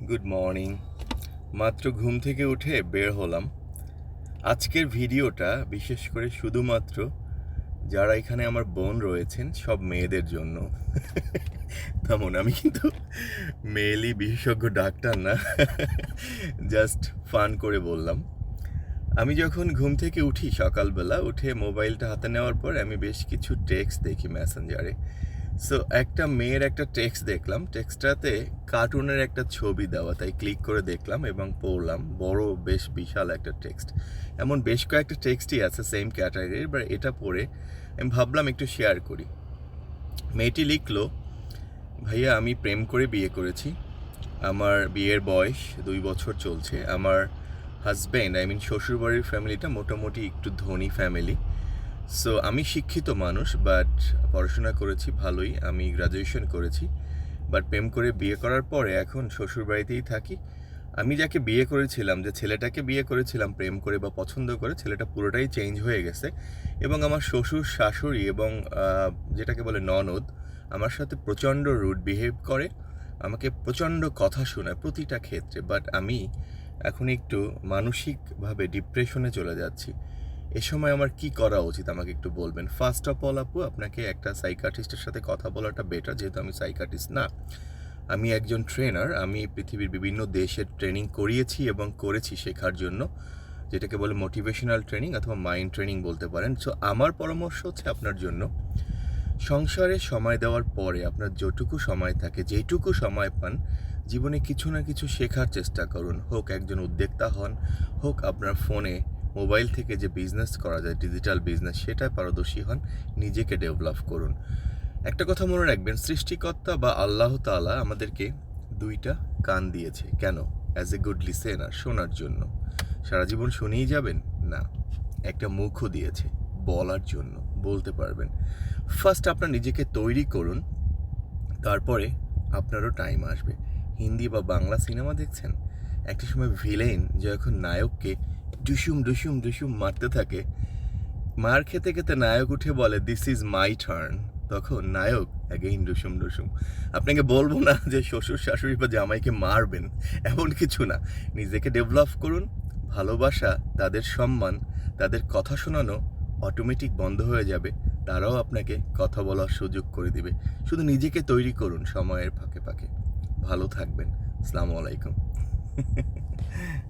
Good morning. মাত্র ঘুম থেকে উঠে বের হলাম। আজকের ভিডিওটা বিশেষ করে শুধুমাত্র যারা এখানে আমার বোন রয়েছেন সব মেয়েদের জন্য। তেমন আমি কিন্তু মেয়েলি বিশেষজ্ঞ ডাক্তার না, জাস্ট ফান করে বললাম। আমি যখন ঘুম থেকে উঠি সকালবেলা, উঠে মোবাইলটা হাতে নেওয়ার পর আমি বেশ কিছু টেক্সট দেখি মেসেঞ্জারে। সো একটা মেয়ের একটা টেক্সট দেখলাম, টেক্সটটাতে কার্টুনের একটা ছবি দেওয়া, তাই ক্লিক করে দেখলাম এবং পড়লাম। বড়, বেশ বিশাল একটা টেক্সট। এমন বেশ কয়েকটা টেক্সটই আছে সেম ক্যাটাগরির, বাট এটা পড়ে আমি ভাবলাম একটু শেয়ার করি। মেয়েটি লিখলো, ভাইয়া আমি প্রেম করে বিয়ে করেছি, আমার বিয়ের বয়স 2 বছর চলছে। আমার হাজব্যান্ড, শ্বশুরবাড়ির ফ্যামিলিটা মোটামুটি একটু ধনী ফ্যামিলি। সো আমি শিক্ষিত মানুষ, বাট পড়াশোনা করেছি ভালোই, আমি গ্রাজুয়েশন করেছি। বাট প্রেম করে বিয়ে করার পরে এখন শ্বশুরবাড়িতেই থাকি। আমি যাকে বিয়ে করেছিলাম, যে ছেলেটাকে বিয়ে করেছিলাম প্রেম করে বা পছন্দ করে, ছেলেটা পুরোটাই চেঞ্জ হয়ে গেছে। এবং আমার শ্বশুর শাশুড়ি এবং যেটাকে বলে ননদ আমার সাথে প্রচণ্ড রুড বিহেভ করে, আমাকে প্রচণ্ড কথা শোনায় প্রতিটা ক্ষেত্রে। বাট আমি এখন একটু মানসিকভাবে ডিপ্রেশনে চলে যাচ্ছি। এ সময় আমার কি করা উচিত আমাকে একটু বলবেন। ফার্স্ট অফ অল আপু, আপনাকে একটা সাইকাট্রিস্টের সাথে কথা বলাটা বেটার, যেহেতু আমি সাইকাট্রিস্ট না, আমি একজন ট্রেনার। আমি পৃথিবীর বিভিন্ন দেশের ট্রেনিং করিয়েছি এবং করেছি শেখার জন্য, যেটাকে বলে মোটিভেশনাল ট্রেনিং অথবা মাইন্ড ট্রেনিং বলতে পারেন। সো আমার পরামর্শ হচ্ছে আপনার জন্য, সংসারে সময় দেওয়ার পরে আপনার যেটুকু সময় থাকে, যেটুকু সময় পান, জীবনে কিছু না কিছু শেখার চেষ্টা করুন। হোক একজন উদ্যোক্তা হন, হোক আপনার ফোনে মোবাইল থেকে যে বিজনেস করা যায়, ডিজিটাল বিজনেস, সেটায় পারদর্শী হন, নিজেকে ডেভেলপ করুন। একটা কথা মনে রাখবেন, সৃষ্টিকর্তা বা আল্লাহ তাআলা আমাদেরকে 2টা কান দিয়েছে। কেন? অ্যাজ এ গুড লিসেনার, শোনার জন্য। সারা জীবন শুনেই যাবেন না, একটা মুখও দিয়েছে বলার জন্য, বলতে পারবেন। ফার্স্ট আপনার নিজেকে তৈরি করুন, তারপরে আপনারও টাইম আসবে। হিন্দি বা বাংলা সিনেমা দেখছেন, একটা সময় ভিলেন যখন নায়ককে ডুসুম ডুসুম ডুসুম মারতে থাকে, মার খেতে খেতে নায়ক উঠে বলে দিস ইজ মাই টার্ন, তখন নায়ক অ্যাগেইন ডুসুম ডুসুম। আপনাকে বলবো না যে শ্বশুর শাশুড়ি বা জামাইকে মারবেন, এমন কিছু না। নিজেকে ডেভেলপ করুন, ভালোবাসা, তাদের সম্মান, তাদের কথা শোনানো অটোমেটিক বন্ধ হয়ে যাবে, তারাও আপনাকে কথা বলার সুযোগ করে দিবে। শুধু নিজেকে তৈরি করুন সময়ের ফাঁকে ফাঁকে। ভালো থাকবেন। আসসালামু আলাইকুম।